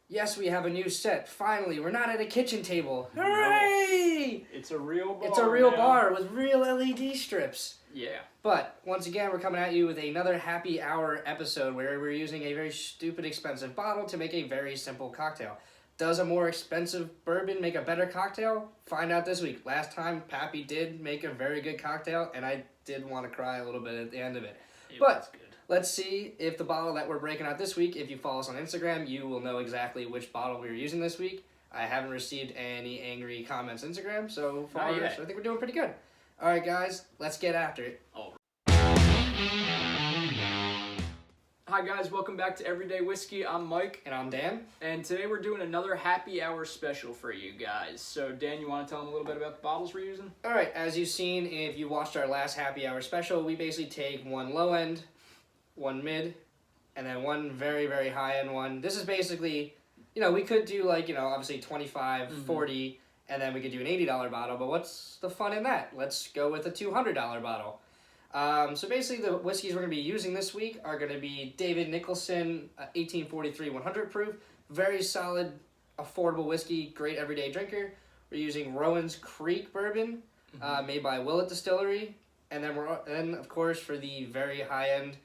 Yes, we have a new set. Finally, we're not at a kitchen table. No. Hooray! It's a real bar. It's a real now. bar with real LED strips. Yeah. But once again, we're coming at you with another happy hour episode where we're using a very stupid expensive bottle to make a very simple cocktail. Does a more expensive bourbon make a better cocktail? Find out this week. Last time, Pappy did make a very good cocktail, and I did want to cry a little bit at the end of it. It But was good. let's see if the bottle that we're breaking out this week, if you follow us on Instagram, you will know exactly which bottle we were using this week. I haven't received any angry comments on Instagram, so far, Not yet. so I think we're doing pretty good. All right, guys, let's get after it. Hi guys, welcome back to Everyday Whiskey. I'm Mike, And I'm Dan. and today we're doing another happy hour special for you guys. So Dan, you want to tell them a little bit about the bottles we're using? All right, as you've seen, if you watched our last happy hour special, we basically take one low end, one mid, and then one very, very high end one. This is basically, we could do obviously 25, 40, and then we could do an $80 bottle, but what's the fun in that? Let's go with a $200 bottle. So basically the whiskeys we're going to be using this week are going to be David Nicholson 1843 100 proof. Very solid, affordable whiskey, great everyday drinker. We're using Rowan's Creek bourbon, made by Willett Distillery. And then of course, for the very high end,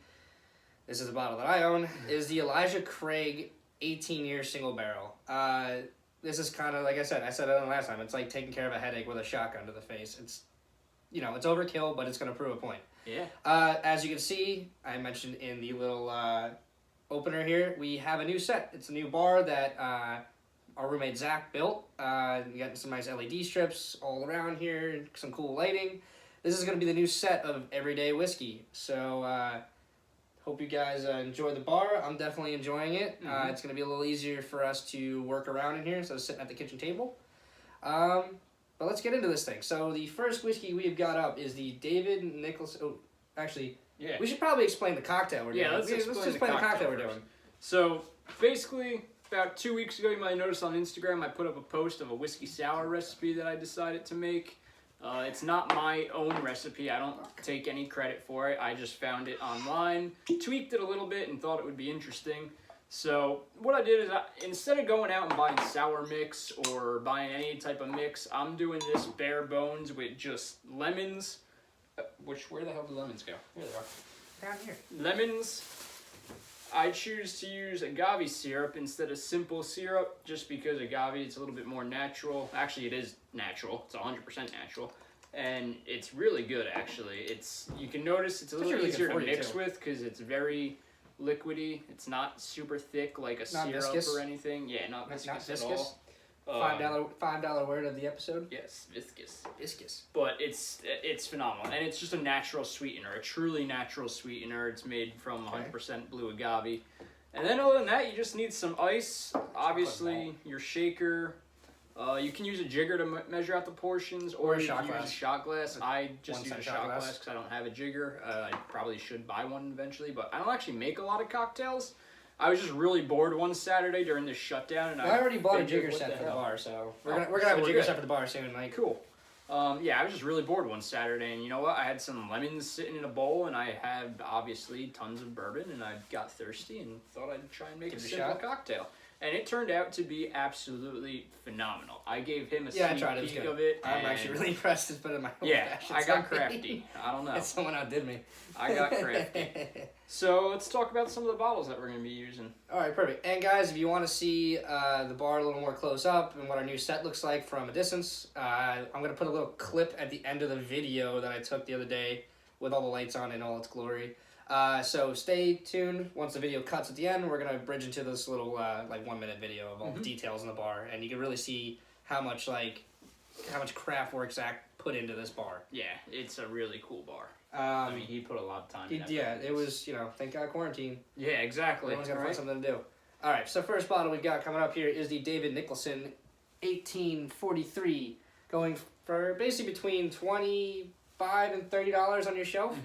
this is a bottle that I own, is the Elijah Craig 18-year single barrel. This is kind of, like I said it on last time, it's like taking care of a headache with a shotgun to the face. It's overkill, but it's going to prove a point. Yeah. As you can see, I mentioned in the little opener here, we have a new set. It's a new bar that our roommate Zach built. We got some nice LED strips all around here, some cool lighting. This is going to be the new set of Everyday Whiskey. So hope you guys enjoy the bar. I'm definitely enjoying it. It's going to be a little easier for us to work around in here instead of sitting at the kitchen table. But let's get into this thing. So the first whiskey we've got up is the David Nicholson. Oh, actually, Yeah. we should probably explain the cocktail we're doing. Yeah, let's explain the cocktail we're first. doing. So basically, about 2 weeks ago, you might have noticed on Instagram, I put up a post of a whiskey sour recipe that I decided to make. It's not my own recipe. I don't take any credit for it. I just found it online, tweaked it a little bit, and thought it would be interesting. So what I did is, instead of going out and buying sour mix or buying any type of mix, I'm doing this bare bones with just lemons. Where the hell do lemons go? Here they are. Down here. Lemons. I choose to use agave syrup instead of simple syrup, just because agave is a little bit more natural. Actually, it is natural. It's 100% natural. And it's really good, actually. You can notice it's a little really easier good to for you, mix too. with because it's very liquidy. It's not super thick like a Not syrup viscous? or anything. Yeah, not Not viscous, viscous? at all. $5 word of the episode. Yes, viscous. Viscous. But it's phenomenal, and it's just a natural sweetener, a truly natural sweetener. It's made from 100% blue agave. And then other than that, you just need some ice, obviously your shaker. You can use a jigger to measure out the portions, or a you shot can use glass. a shot glass. I just use a $0.01 shot glass because I don't have a jigger. I probably should buy one eventually, but I don't actually make a lot of cocktails. I was just really bored one Saturday during this shutdown, and I already bought a figured, jigger what set for the hell? bar, so we're Oh, gonna have so a we're jigger good. set for the bar soon. Like, Cool. Yeah, I was just really bored one Saturday, and you know what? I had some lemons sitting in a bowl, and I had obviously tons of bourbon, and I got thirsty and thought I'd try and make Give a it a simple shot. cocktail. And it turned out to be absolutely phenomenal. I gave him a Yeah, I sneak tried it. It was peek good. of it. I'm and actually really impressed. It's better than my own Yeah, fashion. I got crafty. I don't know. Someone outdid me. I got crafty. So let's talk about some of the bottles that we're going to be using. All right, perfect. And guys, if you want to see the bar a little more close up and what our new set looks like from a distance, I'm going to put a little clip at the end of the video that I took the other day with all the lights on in all its glory. So stay tuned. Once the video cuts at the end, we're going to bridge into this little 1 minute video of all the details in the bar, and you can really see how much craft work Zach put into this bar. Yeah, it's a really cool bar. I mean, he put a lot of time in It was, thank God quarantine. Yeah, exactly. Everyone's got to find Right? something to do. All right, so first bottle we've got coming up here is the David Nicholson 1843, going for basically between $25 and $30 on your shelf.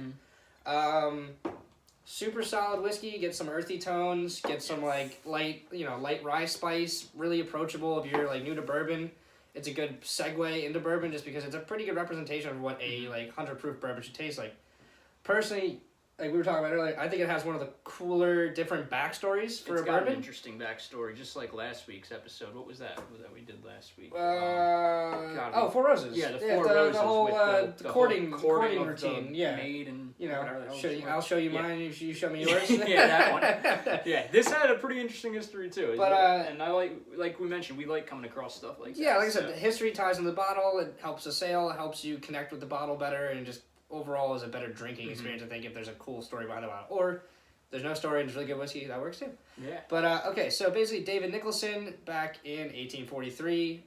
Super solid whiskey. Get some earthy tones. Get some light rye spice. Really approachable if you're new to bourbon. It's a good segue into bourbon just because it's a pretty good representation of what a 100 proof bourbon should taste like. Personally, like we were talking about earlier, I think it has one of the cooler, different backstories for It's a got an bourbon. interesting backstory, just like last week's episode. What was that? What was that we did last week? Four Roses. Yeah, the Four Roses the whole with the courting whole courting of routine. the Yeah, maid and you know, whatever the hell show it's you, called. I'll show you Yeah. mine. You show me yours. Yeah, that one. Yeah, this had a pretty interesting history too. But, and I like we mentioned, we like coming across stuff like that. Yeah, like I so. said, the history ties in the bottle. It helps the sale. It helps you connect with the bottle better, and just overall is a better drinking experience. I think if there's a cool story behind the bottle, or there's no story and it's really good whiskey, that works too. Yeah. But okay, so basically, David Nicholson back in 1843,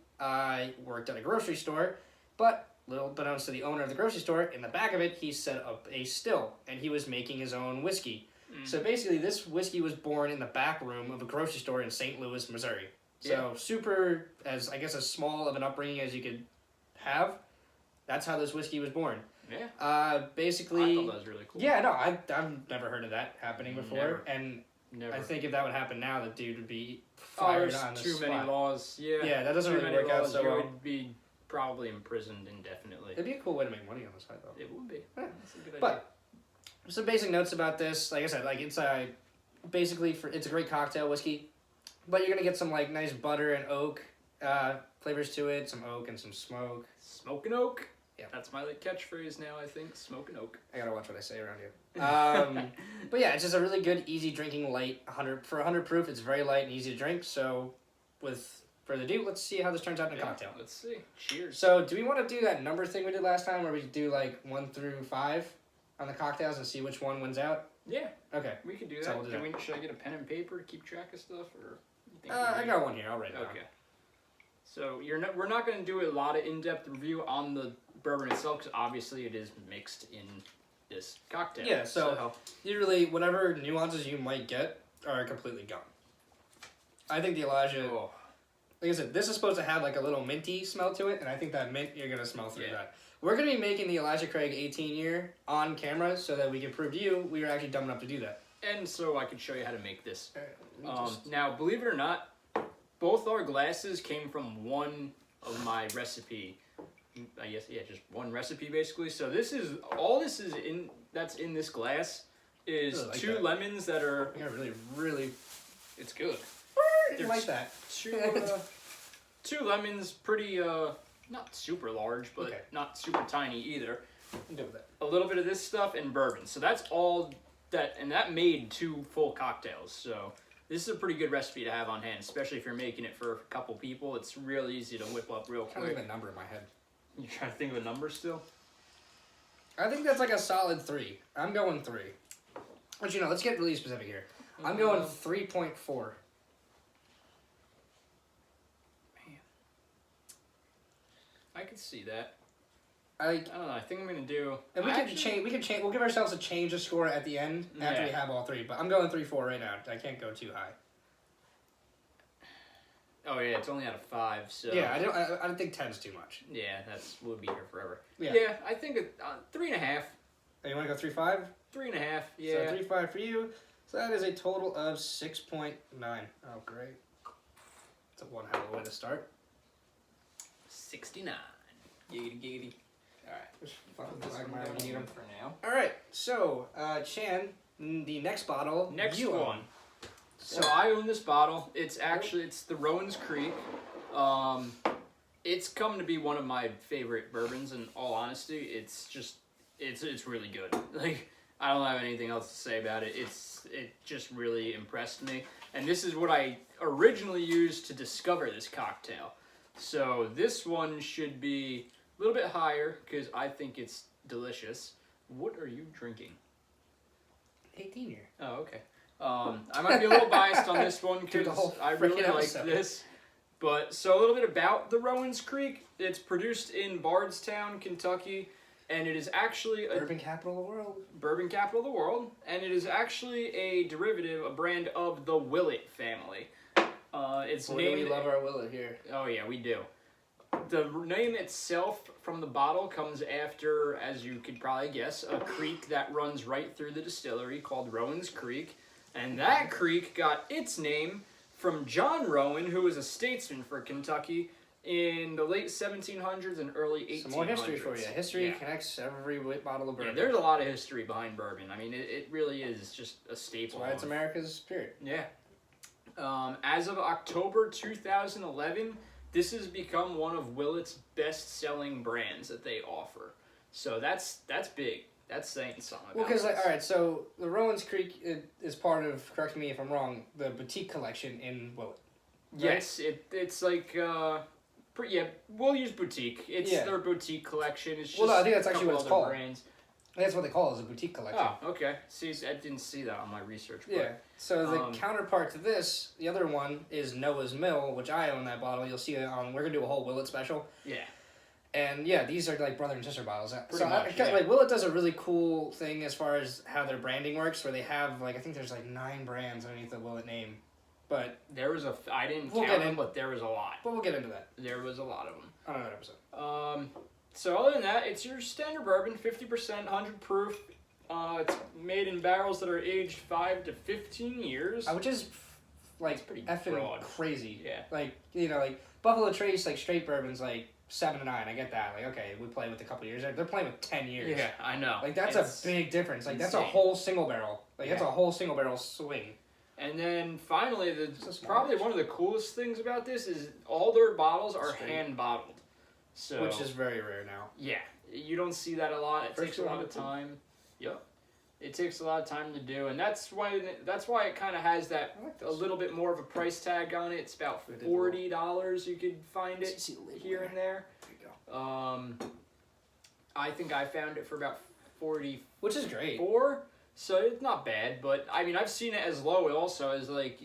worked at a grocery store, but little beknownst to the owner of the grocery store, in the back of it, he set up a still, and he was making his own whiskey. So basically, this whiskey was born in the back room of a grocery store in St. Louis, Missouri. So super, as small of an upbringing as you could have. That's how this whiskey was born. Yeah. Basically. I thought that was really cool. Yeah, no, I've never heard of that happening before, Never. and Never. I think if that would happen now, the dude would be Oh, fired there's on the too spot. many laws. Yeah. Yeah, that doesn't too really many work out laws. so You well. would be probably imprisoned indefinitely. It'd be a cool way to make money on the side, though. It would be. Yeah. That's a good idea. But some basic notes about this. Like I said, like it's basically it's a great cocktail whiskey, but you're gonna get some like nice butter and oak flavors to it, some oak and some smoke. Smoking oak. Yeah. That's my like catchphrase now. I think smoking oak. I gotta watch what I say around you. But yeah, it's just a really good, easy drinking, light 100 proof. It's very light and easy to drink. So, with further ado, let's see how this turns out in a cocktail. Let's see. Cheers. So, do we want to do that number thing we did last time, where we do like 1 through 5 on the cocktails and see which one wins out? Yeah, Okay. we could do that. So we'll do that. Should I get a pen and paper to keep track of stuff, or? You think I got one here. I'll write it down. Okay. So we're not going to do a lot of in-depth review on the bourbon itself, because obviously it is mixed in this cocktail. Yeah, so usually whatever nuances you might get are completely gone. I think the Elijah, Oh, like I said, this is supposed to have like a little minty smell to it, and I think that mint, you're going to smell through Yeah. that. We're going to be making the Elijah Craig 18 year on camera so that we can prove to you we were actually dumb enough to do that. and so I could show you how to make this. Let me just- Now, believe it or not, both our glasses came from one of my recipe. I guess, yeah, just one recipe basically. So this is that's in this glass is Really like 2 that. lemons that are. I got really It's good. like that. Two lemons, pretty not super large, but Okay. not super tiny either. I'm good with that. A little bit of this stuff and bourbon. So that's all that, and that made 2 full cocktails. So this is a pretty good recipe to have on hand, especially if you're making it for a couple people. It's real easy to whip up real I don't quick. have a number in my head. You trying to think of a number still? I think that's like a solid 3. I'm going 3. But let's get really specific here. I'm going 3.4. I could see that. I I don't know. I think I'm gonna do. and we I can actually- change. We can change. We'll give ourselves a change of score at the end after we Yeah. have all 3. But I'm going 3.4 right now. I can't go too high. Oh yeah, it's only out of 5. So Yeah, I don't think 10's too much. Yeah, we'll be here forever. Yeah. Yeah, I think 3.5. Hey, you want to go 3.5? 3.5. Yeah. So 3.5 for you. So that is a total of 6.9. Oh, great. It's a one hell of a way to start. 69. Giggity giggity. All right. Just fucking This flag one mine down when you need 'em. for now. All right. So, Chan, the next bottle. Next you own. one. So I own this bottle. It's the Rowan's Creek. It's come to be one of my favorite bourbons. In all honesty, it's really good. Like I don't have anything else to say about it. It just really impressed me. And this is what I originally used to discover this cocktail. So this one should be a little bit higher because I think it's delicious. What are you drinking? 18 year. Oh, okay. I might be a little biased on this one Dude, the whole because I really frickin' like episode. this. But so a little bit about the Rowan's Creek. It's produced in Bardstown, Kentucky, and it is actually a Bourbon capital of the world. bourbon capital of the world, and it is actually a derivative, a brand of the Willett family. It's Boy, do named. we love our Willet here. Oh yeah, we do. The name itself from the bottle comes after, as you could probably guess, a creek that runs right through the distillery called Rowan's Creek. And that creek got its name from John Rowan, who was a statesman for Kentucky in the late 1700s and early 1800s. Some more history for you. History Yeah. connects every bottle of Yeah, bourbon. there's a lot of history behind bourbon. I mean, it really is just a staple. That's why it's America's spirit. Yeah. As of October 2011, this has become one of Willett's best-selling brands that they offer. So that's big. That's saying something. Well, about because this. all right, so the Rowan's Creek is part of. Correct me if I'm wrong. The boutique collection in Willett. Right? Yes, it's like we'll use boutique. It's Yeah. their boutique collection. It's just Well, no, I think that's a actually couple what it's other called. brands. That's what they call it, is a boutique collection. Oh, okay. See, I didn't see that on my research. But, Yeah. So the Um, counterpart to this, the other one is Noah's Mill, which I own that bottle. You'll see it on. We're gonna do a whole Willett special. Yeah. And yeah, these are like brother and sister bottles. Pretty much, yeah. Like Willett does a really cool thing as far as how their branding works, where they have like I think there's like 9 brands underneath the Willett name, but There was I didn't We'll count get them, in. but there was a lot. we'll get into that There was a lot of them. on another episode. So other than that, it's your standard bourbon, 50%, 100 proof. It's made in barrels that are aged 5 to 15 years. Which is like That's pretty effing broad. crazy. Yeah. Like like Buffalo Trace, like straight bourbon's like 7 to 9. I get that. Like okay, we play with a couple years. They're playing with 10 years. Yeah, I know. Like that's It's a big difference. Like that's a insane. whole single barrel. Like that's Yeah. a whole single barrel swing. And then finally, Just a small probably batch. one of the coolest things about this is all their bottles are Straight. hand bottled. So Which is very rare now. yeah, you don't see that a lot. It First takes a lot of 200 too. time. Yep. It takes a lot of time to do, and that's why it kind of has that I like a this. little bit more of a price tag on it. It's about They did well. $40. You could find it See the label here there. and there. There you go. I think I found it for about 44, Which is great. so it's not bad. But I mean, I've seen it as low also as like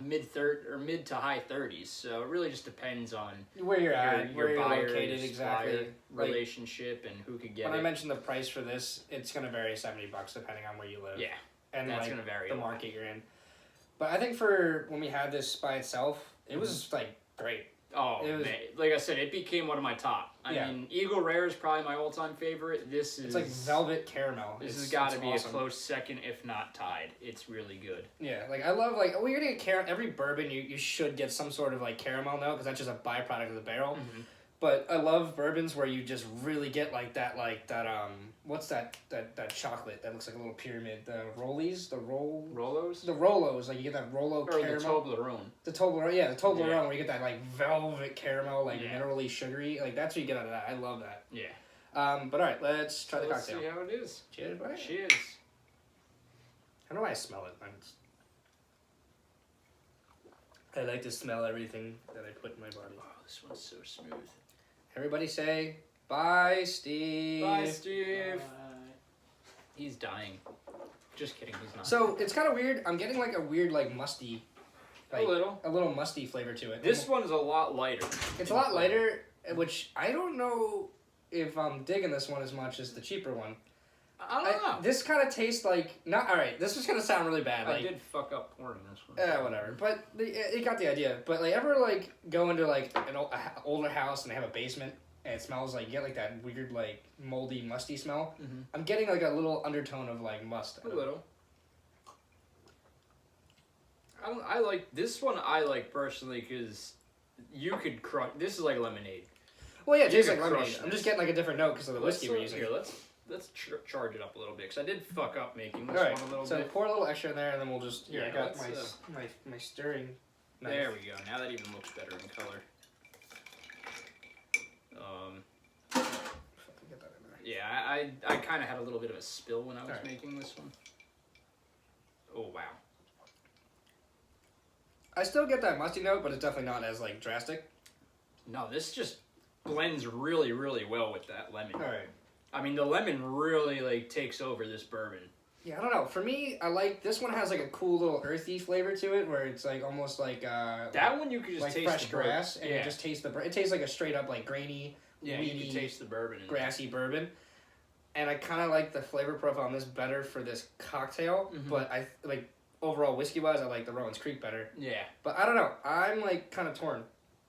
mid to high 30s. So it really just depends on Where you're at, where you're buyer's located exactly. buyer Like, relationship and who could get when it. I mentioned the price for this, it's gonna vary $70 depending on where you live. Yeah, And that's like gonna vary the a lot. market you're in. But I think for when we had this by itself, it was like great. Oh, It was- man. Like I said, it became one of my top. I Yeah. mean, Eagle Rare is probably my all-time favorite. This is It's like velvet caramel. This It's- has got to it's be awesome. a close second, if not tied. It's really good. Yeah, like I love like you're gonna get every bourbon you should get some sort of like caramel note because that's just a byproduct of the barrel. Mm-hmm. But I love bourbons where you just really get like that what's that chocolate that looks like a little pyramid, the Rollies, the Rolos Rolos, like you get that Rolo or the caramel. Toblerone. The Toblerone, yeah, the Toblerone Yeah. where you get that like velvet caramel, like Yeah. minerally sugary, like that's what you get out of that. I love that. Yeah. But all right, let's try the Let's cocktail. see how it is. Cheers, buddy. Cheers. I don't know why I smell it. I like to smell everything that I put in my body. Oh, this one's so smooth. Everybody say bye, Steve. Bye, Steve. He's dying. Just kidding. He's not. So it's kind of weird. I'm getting like a weird like musty, like a little. musty flavor to it. This one's a lot lighter. It's a lot lighter, which I don't know if I'm digging this one as much as the cheaper one. I don't know. This kind of tastes like not all right. This is gonna sound really bad. I Like, did fuck up pouring this one. whatever. But it got the idea. But like ever like go into like an older house and they have a basement and it smells like you get like that weird like moldy musty smell. Mm-hmm. I'm getting like a little undertone of like must. A little. I like this one. I like personally because you could crush. This is like lemonade. Well, yeah, it You tastes could like lemonade. crush I'm just this. getting like a different note because of the whiskey we're Let's, using. Here, let's charge it up a little bit because I did fuck up making this All right, one a little so bit. pour a little extra in there, and then we'll just here. Yeah, I got let's, my stirring. Knife. There we go. Now that even looks better in color. Fucking get that in there. Yeah, I kind of had a little bit of a spill when I was Alright. making this one. Oh wow. I still get that musty note, but it's definitely not as like drastic. No, this just blends really, really well with that lemon. All right. I mean, the lemon really like takes over this bourbon. Yeah, I don't know. For me, I like this one has like a cool little earthy flavor to it, where it's like almost like That one you could just like taste fresh the bourbon. grass, and yeah. you just taste it tastes like a straight up like grainy, yeah, weedy, you can taste the bourbon. In grassy bourbon. And I kind of like the flavor profile on this better for this cocktail, Mhm. but I like overall whiskey wise, I like the Rowan's Creek better. Yeah, But I don't know. I'm like kind of torn.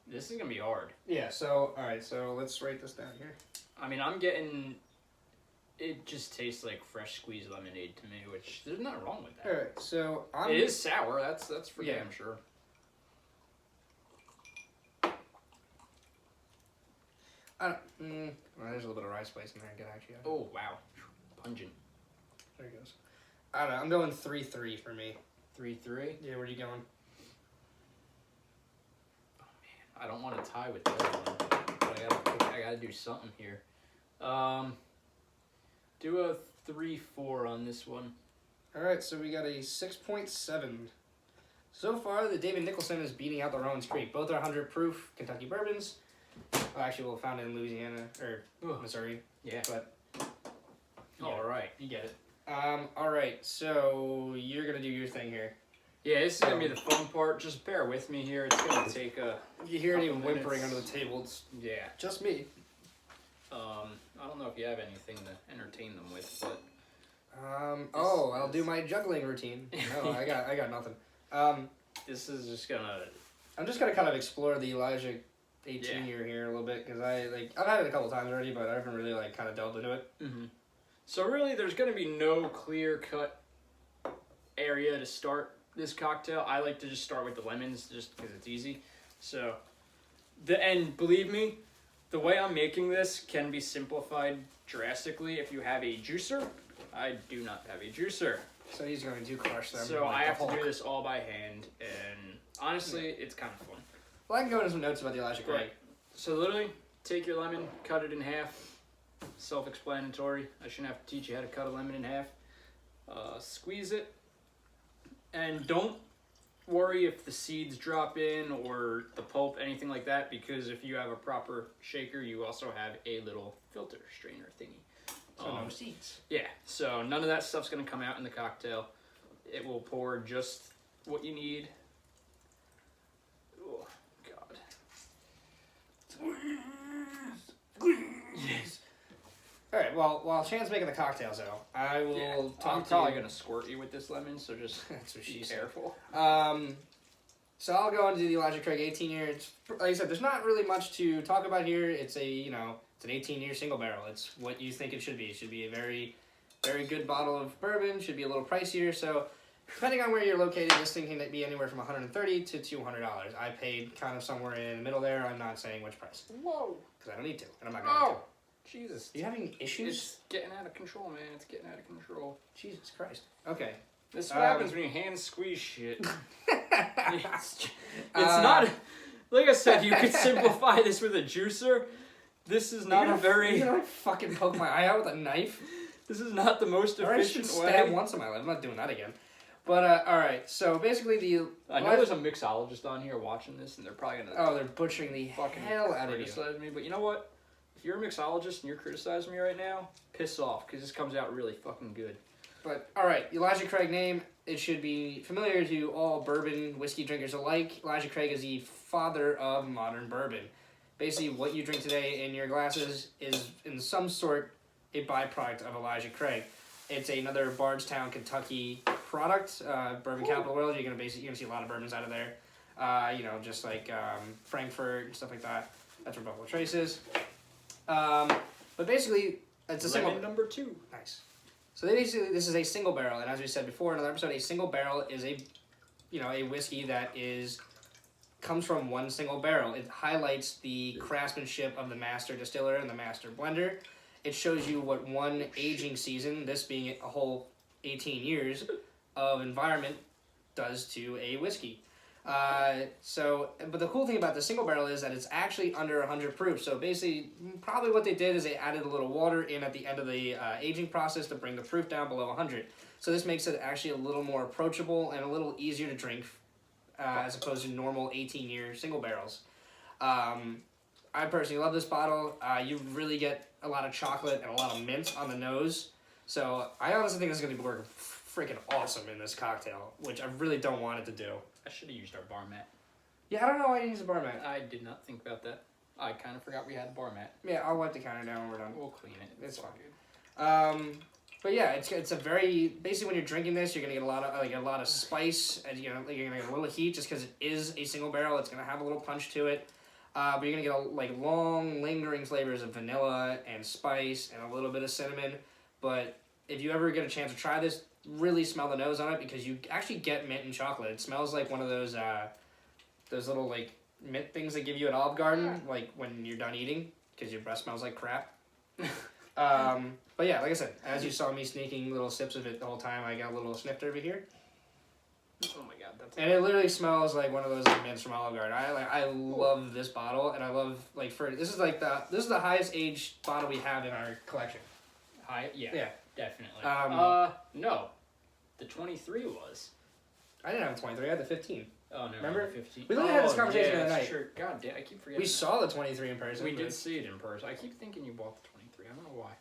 this is gonna be hard. Yeah. So all right. So let's write this down here. I mean, I'm getting. It just tastes like fresh squeezed lemonade to me, which there's nothing wrong with All that. right. So It is sour. That's for Yeah. damn sure. Well, there's a little bit of rye spice in there. I can actually. Oh wow, pungent. There it goes. I don't know. I'm going 3-3 for me. 3-3. Yeah, where are you going? I don't want to tie with the other one, but I gotta do something here. Do a 3-4 on this one. All right, so we got a 6.7. So far, the David Nicholson is beating out the Rowan's Creek. Both are 100 proof Kentucky bourbons. Oh, actually, well, found in Louisiana or Missouri. Yeah. But All right, you get it. all right, so you're gonna do your thing here. Yeah, this is gonna be the fun part. Just bear with me here. It's gonna take a. If you hear any Couple whimpering minutes. under the table, it's Yeah. just me. I don't know if you have anything to entertain them with, but I'll do my juggling routine. No, I got nothing. this is just gonna. I'm just gonna kind of explore the Elijah 18 year here a little bit because I've had it a couple times already, but I haven't really kind of delved into it. Mm-hmm. So really, there's gonna be no clear cut area to start this cocktail. I like to just start with the lemons just because it's easy. So, and believe me, the way I'm making this can be simplified drastically if you have a juicer. I do not have a juicer. So he's going to crush them. So like I the have to Hulk. do this all by hand, and honestly, it's kind of fun. Well, I can go into some notes about the Elijah Craig. Right. So literally, take your lemon, cut it in half. Self-explanatory. I shouldn't have to teach you how to cut a lemon in half. Squeeze it, and don't worry if the seeds drop in or the pulp, anything like that, because if you have a proper shaker, you also have a little filter strainer thingy. So no seeds. Yeah, so none of that stuff's gonna come out in the cocktail. It will pour just what you need. Oh, God. Yes. All right. Well, while Chan's making the cocktails, though, I will I'm talk to probably you. gonna squirt you with this lemon, so just That's what be she said. careful. So I'll go into the Elijah Craig 18 year. It's, like I said, there's not really much to talk about here. It's it's an 18 year single barrel. It's what you think it should be. It should be a very, very good bottle of bourbon. Should be a little pricier. So depending on where you're located, this thing can be anywhere from $130 to $200. I paid kind of somewhere in the middle there. I'm not saying which price Whoa. because I don't need to, and I'm not going Oh, Jesus. to. Are you having issues? It's getting out of control, man. It's getting out of control. Jesus Christ. Okay. This is what happens when you hand squeeze shit. It's Uh, not, like I said, you could simplify this with a juicer. This is not You're a very, gonna fucking poke my eye out with a knife. this is not the most Or I should efficient stab way. once in my life. I'm not doing that again. But all right. So basically, I know there's a mixologist on here watching this, and they're probably gonna they're butchering the fucking hell out of you. criticize me. But you know what? If you're a mixologist and you're criticizing me right now, piss off, because this comes out really fucking good. But all right, Elijah Craig name. It should be familiar to all bourbon whiskey drinkers alike. Elijah Craig is the father of modern bourbon. Basically, what you drink today in your glasses is in some sort a byproduct of Elijah Craig. It's another Bardstown, Kentucky product. Bourbon capital of the world. You're gonna see a lot of bourbons out of there. Just like Frankfurt and stuff like that. That's where Buffalo Trace is. But basically, it's a single. Lemon number 2. Nice. So basically, this is a single barrel, and as we said before in another episode, a single barrel is a whiskey that comes from one single barrel. It highlights the craftsmanship of the master distiller and the master blender. It shows you what one aging season, this being a whole 18 years of environment, does to a whiskey. But the cool thing about the single barrel is that it's actually under 100 proof. So basically, probably what they did is they added a little water in at the end of the aging process to bring the proof down below 100. So this makes it actually a little more approachable and a little easier to drink as opposed to normal 18-year single barrels. I personally love this bottle. You really get a lot of chocolate and a lot of mint on the nose. So I honestly think this is going to be working freaking awesome in this cocktail, which I really don't want it to do. I should have used our bar mat. Yeah, I don't know why you use a bar mat. I did not think about that. I kind of forgot we had a bar mat. Yeah, I'll wipe the counter down when we're done. We'll clean it. It's all fine. good. But yeah, it's a very basically when you're drinking this, you're gonna get a lot of spice, and you're gonna get a little heat just because it is a single barrel. It's gonna have a little punch to it, but you're gonna get long lingering flavors of vanilla and spice and a little bit of cinnamon. But if you ever get a chance to try this, really smell the nose on it because you actually get mint and chocolate. It smells like one of those little mint things they give you at Olive Garden, like when you're done eating. because your breath smells like crap. But yeah, like I said, as you saw me sneaking little sips of it the whole time, I got a little sniffed over here. Oh my god, that's. And it literally smells like one of those mints from Olive Garden. I love this bottle, and I love this is the highest age bottle we have in our collection. High, yeah, Yeah. definitely. No, the 23 was. I didn't have a 23. I had the 15. Oh no, Remember? 15. We literally had this conversation yeah, the other that's night. true. God damn, I keep forgetting. We saw the 23 in person. We but did see it in person. I keep thinking you bought the 23. I don't know why.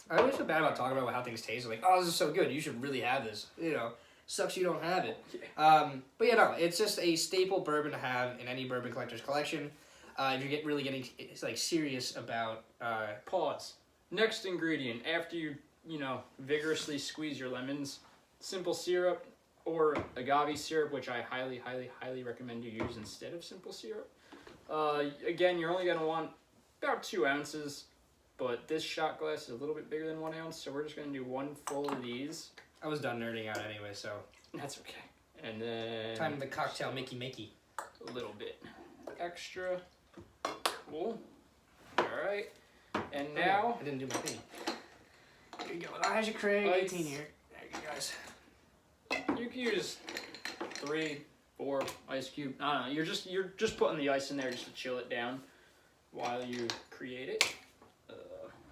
I always feel bad about talking about how things taste. Like, oh, this is so good. You should really have this. You know, sucks you don't have it. But yeah, no, it's just a staple bourbon to have in any bourbon collector's collection. If you really getting like serious about. Pause. Next ingredient after you vigorously squeeze your lemons, simple syrup or agave syrup, which I highly, highly, highly recommend you use instead of simple syrup. Again, you're only gonna want about 2 ounces. But this shot glass is a little bit bigger than 1 ounce, so we're just going to do one full of these. I was done nerding out anyway, so. That's okay. And then... Time for the cocktail Mickey. A little bit extra. Cool. Alright. And now... I didn't do my thing. There you go. How's your Craig? Ice. 18 here. There you go, guys. You can use 3, 4 ice cube. I don't know. You're just putting the ice in there just to chill it down while you create it.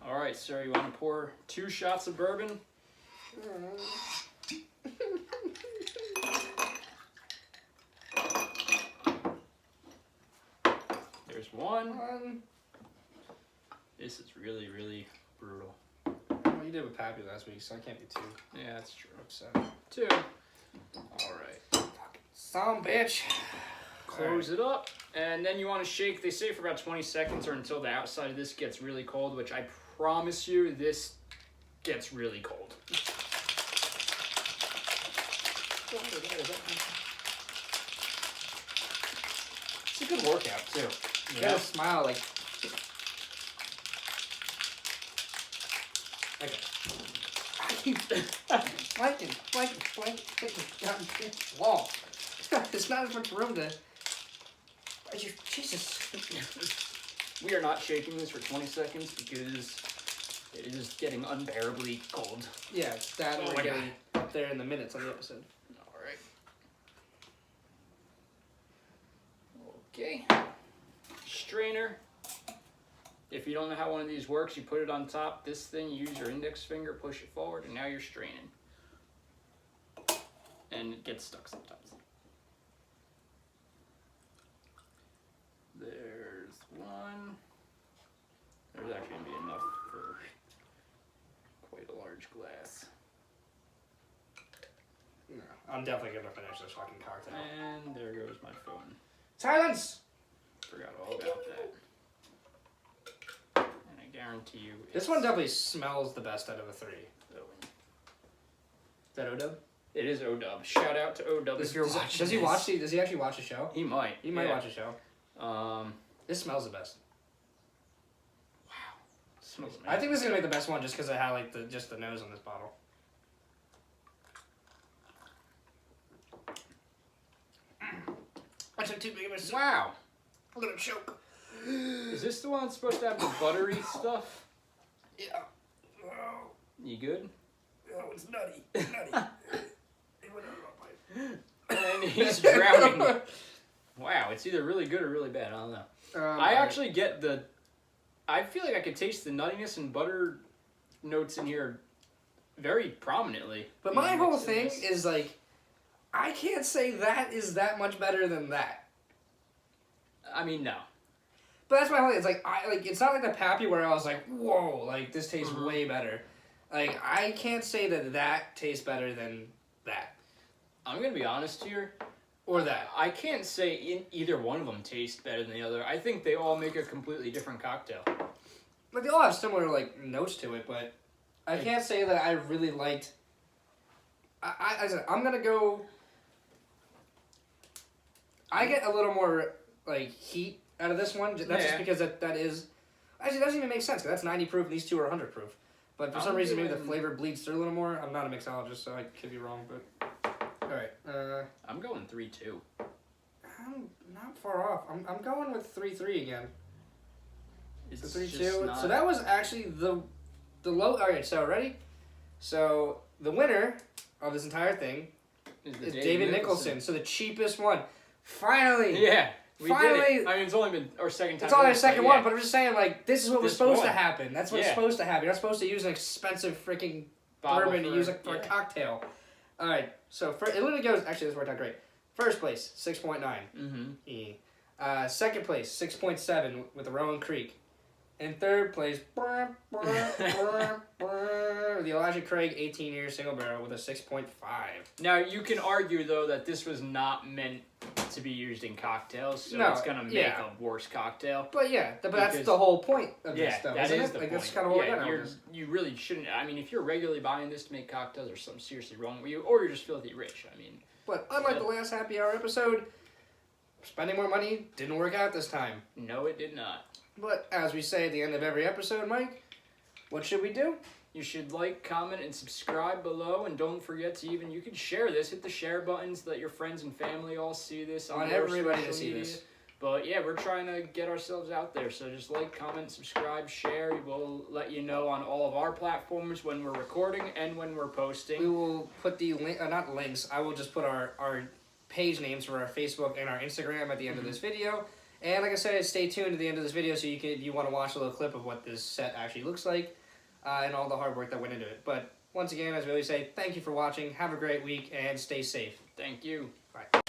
All right, sir, you want to pour 2 shots of bourbon? There's 1. This is really, really brutal. Well, you did with Pappy last week, so I can't be too Yeah, that's true. upset. 2. All right. Some bitch. Close it up, and then you want to shake. They say for about 20 seconds or until the outside of this gets really cold, which I promise you this gets really cold. It's a good workout too. You gotta smile like. Okay. I keep flanking. Wall. There's not as much room to. Jesus. We are not shaking this for 20 seconds because it is getting unbearably cold. Yeah, it's that Oh we're my getting up there in the minutes on the episode. Alright. Okay. Strainer. If you don't know how one of these works, you put it on top. This thing, you use your index finger, push it forward, and now you're straining. And it gets stuck sometimes. There's 1. There's actually going to be enough for quite a large glass. No, I'm definitely gonna finish this fucking cocktail. And there goes my phone. Silence! Forgot all about that. And I guarantee you This one definitely smells the best out of the 3. Oh, Is that O-Dub? it is O-Dub. Shout out to O-Dub. Does he watch the? Does he actually watch the show? He might. He might yeah. watch the show. This smells the best. Smells I amazing. think this is gonna make the best one just because I have like just the nose on this bottle. I took too big of a sip. Wow. I'm gonna choke. Is this the one that's supposed to have the buttery stuff? Yeah. Oh, You good? oh, it's nutty. It's nutty. It went out of my pipe. And he's drowning. Wow, it's either really good or really bad. I don't know. I actually get the... I feel like I could taste the nuttiness and butter notes in here very prominently. But my whole Mixed in thing this. is like, I can't say that is that much better than that. I mean, no. But that's my whole thing. It's like it's not like the Pappy where I was like, whoa, like this tastes way better. Like I can't say that tastes better than that I'm going to be honest here. or that. I can't say either one of them tastes better than the other. I think they all make a completely different cocktail. Like they all have similar like notes to it, but I can't say that I really liked. I said I'm gonna go. I get a little more like heat out of this one. That's just Yeah. because that is. Actually, that doesn't even make sense because that's 90 proof and these 2 are 100 proof. But for some I'm reason, maybe the doing- flavor bleeds through a little more. I'm not a mixologist, so I could be wrong. But all right, I'm going 3-2. I'm not far off. I'm going with 3-3 again. It's The 32. just not- So that was actually the low. All right, so ready? So the winner of this entire thing the is David Nicholson. So the cheapest one. Finally. Yeah. We did Finally. it. I mean, it's only been our second time. It's only our doing this, but second yeah. one, but I'm just saying, like, this is what was This supposed to one. happen. That's what's Yeah. supposed to happen. You're not supposed to use an expensive freaking Bottle bourbon to for- use it for a yeah. cocktail. All right, so it literally goes. Actually, this worked out great. First place, 6.9. Mm-hmm. Second place, 6.7 with the Rowan Creek. In third place, the Elijah Craig 18-year single barrel with a 6.5. Now you can argue though that this was not meant to be used in cocktails, so No, it's gonna make yeah. a worse cocktail. But yeah, but that's Because- the whole point of this Yeah, stuff, that isn't is it? the Like, point. that's kind of what yeah, we're getting at. you really shouldn't. I mean, if you're regularly buying this to make cocktails, there's something seriously wrong with you, or you're just filthy rich. I mean, But unlike the last happy hour episode, spending more money didn't work out this time. no, it did not. But as we say at the end of every episode, Mike, what should we do? You should like, comment, and subscribe below, and don't forget to you can share this. Hit the share button so that your friends and family all see this on I want their everybody to social see media. this. But yeah, we're trying to get ourselves out there. So just like, comment, subscribe, share. We'll let you know on all of our platforms when we're recording and when we're posting. We will put the link, not links. I will just put our page names for our Facebook and our Instagram at the end of this video. And like I said, stay tuned to the end of this video so if you want to watch a little clip of what this set actually looks like and all the hard work that went into it. But once again, as we always say, thank you for watching. Have a great week and stay safe. Thank you. Bye.